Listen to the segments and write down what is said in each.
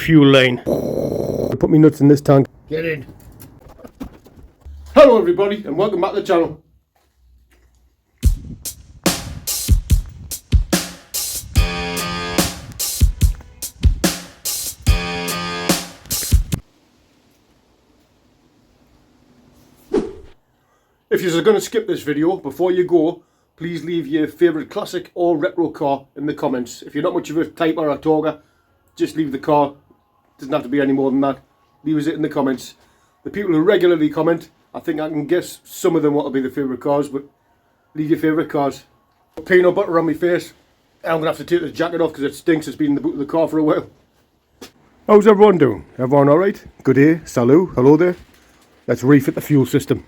fuel line. Put me nuts in this tank. Get in. Hello everybody and welcome back to the channel. If you're going to skip this video, before you go, please leave your favourite classic or retro car in the comments. If you're not much of a typer or a talker, just leave the car. Doesn't have to be any more than that. Leave it in the comments. The people who regularly comment, I think I can guess some of them what will be the favourite cars, but leave your favourite cars. Peanut butter on my face. I'm going to have to take this jacket off because it stinks. It's been in the boot of the car for a while. How's everyone doing? Everyone alright? Good day, salut, hello there. Let's refit the fuel system.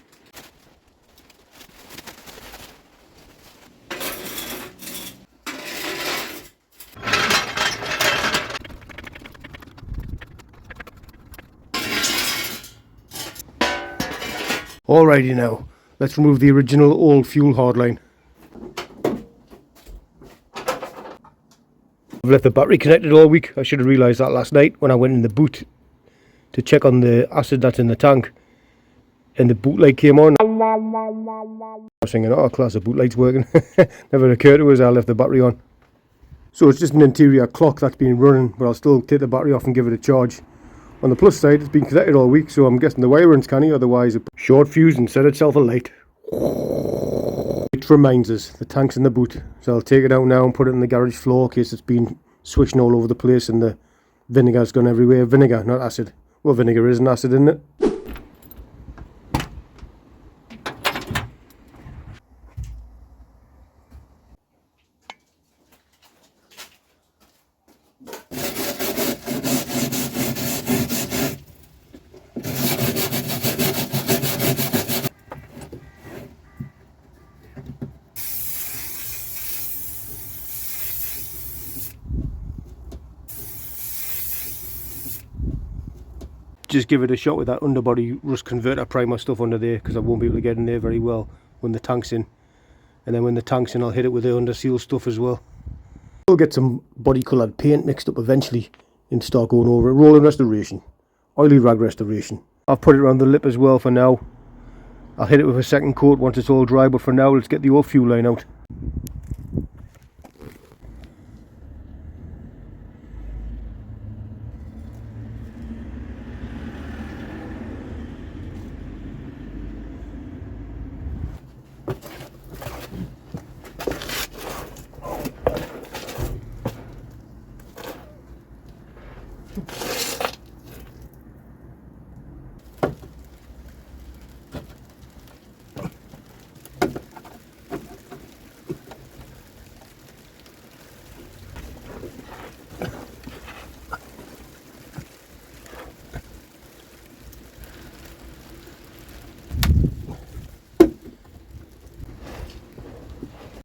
Alrighty now, let's remove the original old fuel hardline. I've left the battery connected all week. I should have realised that last night when I went in the boot to check on the acid that's in the tank. And the boot light came on. I was thinking, oh class, the boot light's working. Never occurred to us I left the battery on. So it's just an interior clock that's been running, but I'll still take the battery off and give it a charge. On the plus side, it's been connected all week, so I'm guessing the wiring's canny, otherwise it short fuse and set itself alight. It reminds us, the tank's in the boot, so I'll take it out now and put it in the garage floor in case it's been swishing all over the place and the vinegar's gone everywhere. Vinegar, not acid. Well, vinegar is an acid, isn't it? Just give it a shot with that underbody rust converter primer stuff under there, because I won't be able to get in there very well when the tank's in. And then when the tank's in, I'll hit it with the under seal stuff as well. We'll get some body coloured paint mixed up eventually and start going over it. Rolling restoration, oily rag restoration. I've put it around the lip as well for now. I'll hit it with a second coat once it's all dry, but for now let's get the old fuel line out.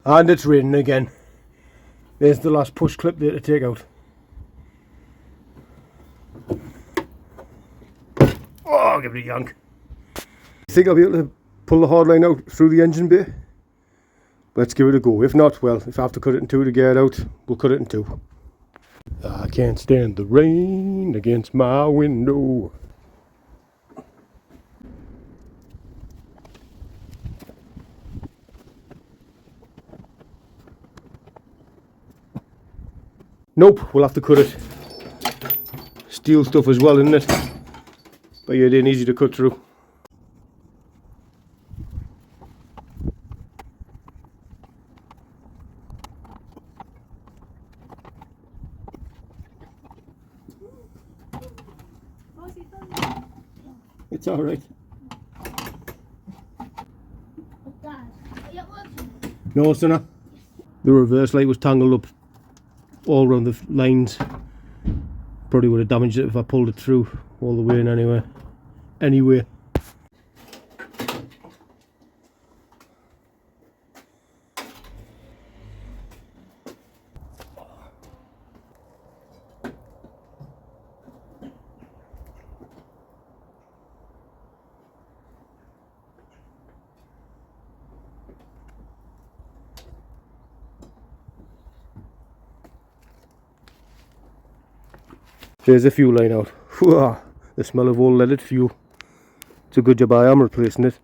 And it's raining again. There's the last push clip there to take out. Oh, give it a yank. You think I'll be able to pull the hard line out through the engine bay? Let's give it a go. If not, well, if I have to cut it in two to get it out, we'll cut it in two. I can't stand the rain against my window. Nope, we'll have to cut it. Steel stuff as well, isn't it? But yeah, it ain't easy to cut through. It's alright. No, it's not. The reverse light was tangled up all around the lines. Probably would have damaged it if I pulled it through all the way in anyway. There's the fuel line out. Whew, the smell of all leaded fuel. It's a good job I am replacing it.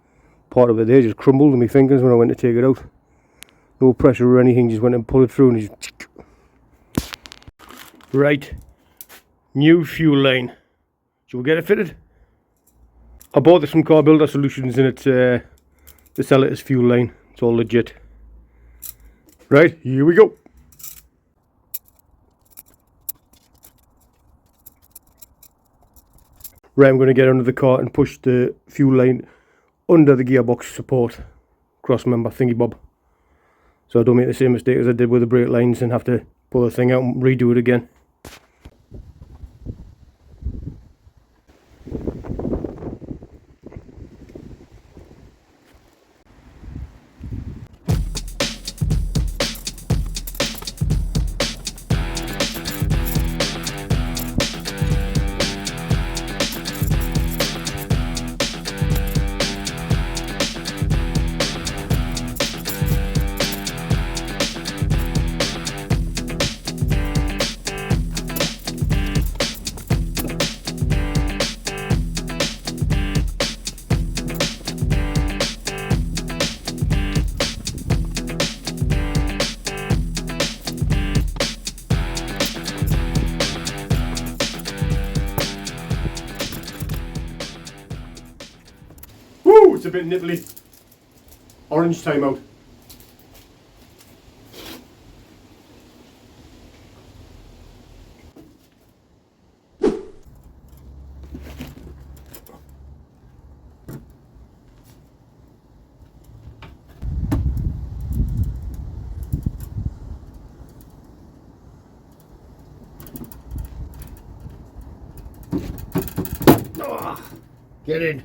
Part of it there just crumbled in my fingers when I went to take it out. No pressure or anything, just went and pulled it through and just... Right, new fuel line. Shall we get it fitted? I bought this from Car Builder Solutions and it's they sell it as fuel line. It's all legit. Right, here we go. Right, I'm going to get under the car and push the fuel line under the gearbox support cross member thingy bob, so I don't make the same mistake as I did with the brake lines and have to pull the thing out and redo it again. Woo! It's a bit nipply. Orange time out. Get in.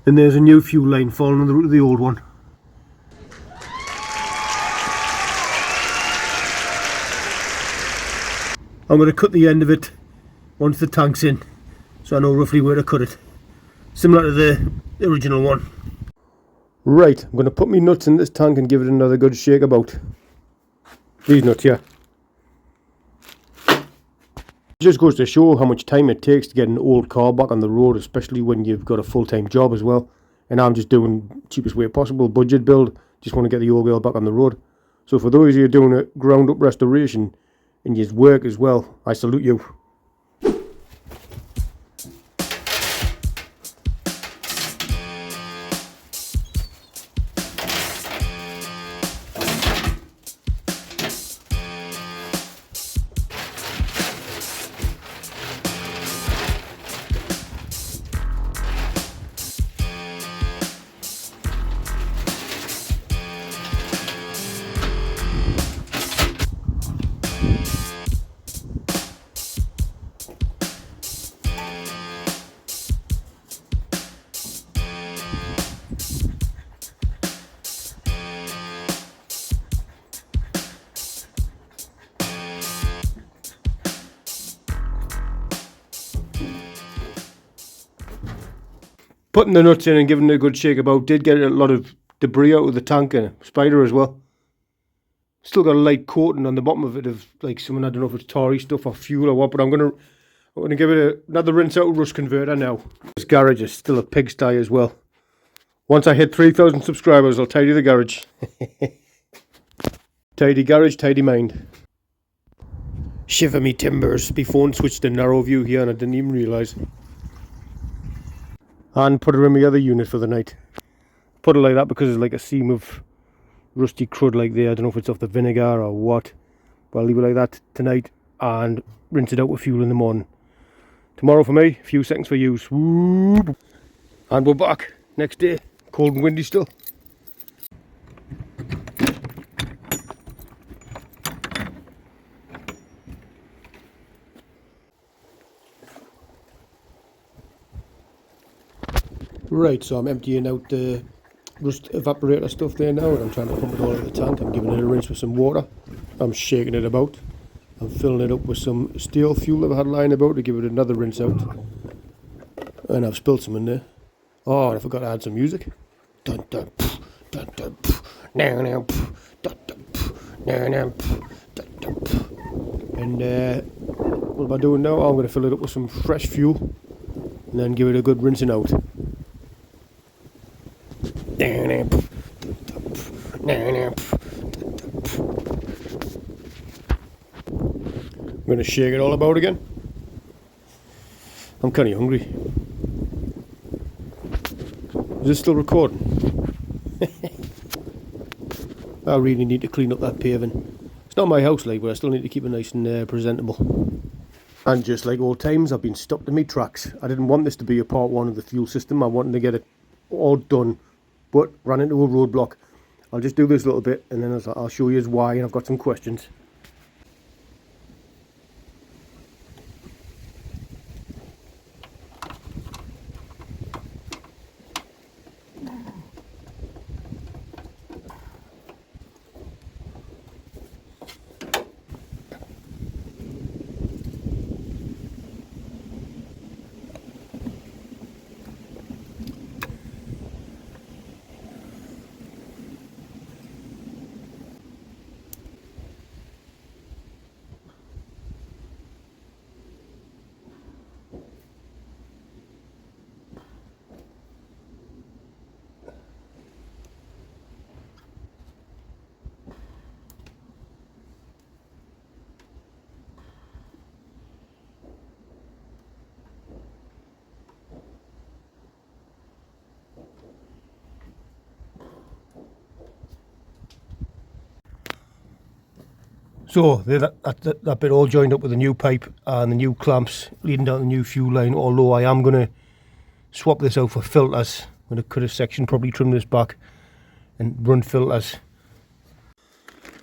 And there's a new fuel line falling on the route of the old one. I'm going to cut the end of it once the tank's in, so I know roughly where to cut it. Similar to the original one. Right, I'm going to put my nuts in this tank and give it another good shake about. These nuts here. It just goes to show how much time it takes to get an old car back on the road, especially when you've got a full-time job as well. And I'm just doing cheapest way possible, budget build, just want to get the old girl back on the road. So for those of you doing a ground up restoration and you work as well, I salute you. Putting the nuts in and giving it a good shake about did get a lot of debris out of the tank and a spider as well. Still got a light coating on the bottom of it of like something, I don't know if it's tarry stuff or fuel or what, but I'm gonna give it another rinse out of rust converter now. This garage is still a pigsty as well. Once I hit 3,000 subscribers, I'll tidy the garage. Tidy garage, tidy mind. Shiver me timbers, my phone switched to narrow view here and I didn't even realise. And put her in my other unit for the night. Put it like that because there's like a seam of rusty crud like there. I don't know if it's off the vinegar or what, but I'll leave it like that tonight and rinse it out with fuel in the morning. Tomorrow for me, a few seconds for you. Swoop. And we're back next day, cold and windy still. Right, so I'm emptying out the rust evaporator stuff there now, and I'm trying to pump it all out of the tank. I'm giving it a rinse with some water. I'm shaking it about. I'm filling it up with some steel fuel that I had lying about to give it another rinse out. And I've spilled some in there. Oh, and I forgot to add some music. Dun dun pff, dun dun pff, now now pff, dun dun pff, now now pff, dun dun pff. And what am I doing now? I'm going to fill it up with some fresh fuel and then give it a good rinsing out. I'm going to shake it all about again. I'm kind of hungry. Is this still recording? I really need to clean up that paving. It's not my house, like, but I still need to keep it nice and presentable. And just like old times, I've been stopped in my tracks. I didn't want this to be a part one of the fuel system. I wanted to get it all done, but ran into a roadblock. I'll just do this little bit and then I'll show you why, and I've got some questions. So that bit all joined up with the new pipe and the new clamps leading down the new fuel line, although I am going to swap this out for filters. I'm going to cut a section, probably trim this back and run filters.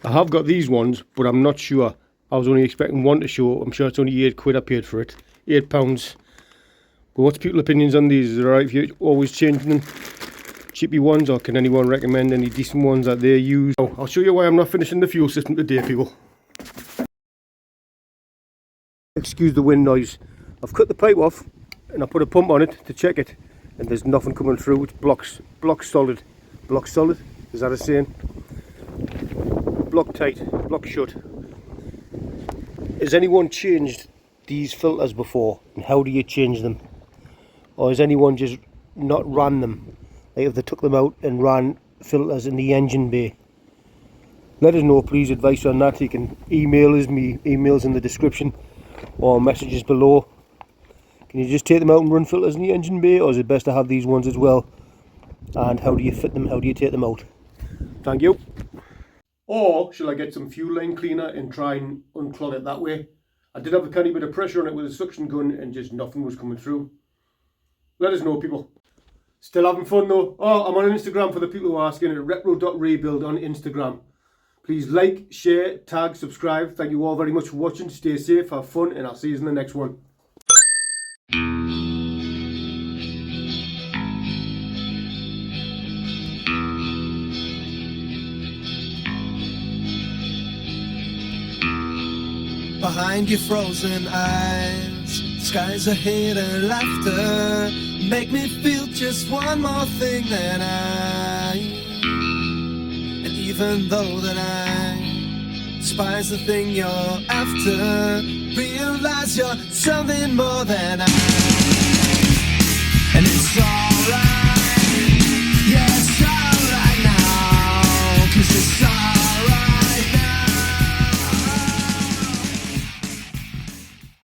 I have got these ones, but I'm not sure. I was only expecting one to show. I'm sure it's only £8 I paid for it. £8. But what's people's opinions on these? Is it alright if you're always changing them? Cheapy ones, or can anyone recommend any decent ones that they use? Oh, I'll show you why I'm not finishing the fuel system today, people. Excuse the wind noise. I've cut the pipe off and I put a pump on it to check it, and there's nothing coming through. It's block solid. Block solid? Is that a saying? Block tight, block shut. Has anyone changed these filters before, and how do you change them? Or has anyone just not ran them? Like if they took them out and ran filters in the engine bay? Let us know, please, advice on that. You can email us, me emails in the description or messages below. Can you just take them out and run filters in the engine bay, or is it best to have these ones as well? And how do you fit them? How do you take them out? Thank you. Or shall I get some fuel line cleaner and try and unclog it that way? I did have a tiny bit of pressure on it with a suction gun and just nothing was coming through. Let us know, people. Still having fun though. Oh, I'm on Instagram for the people who are asking. At retro.rebuild on Instagram. Please like, share, tag, subscribe. Thank you all very much for watching. Stay safe, have fun, and I'll see you in the next one. Behind your frozen eyes, skies ahead and laughter make me feel just one more thing than and even though that I despise the thing you're after, realize you're something more than I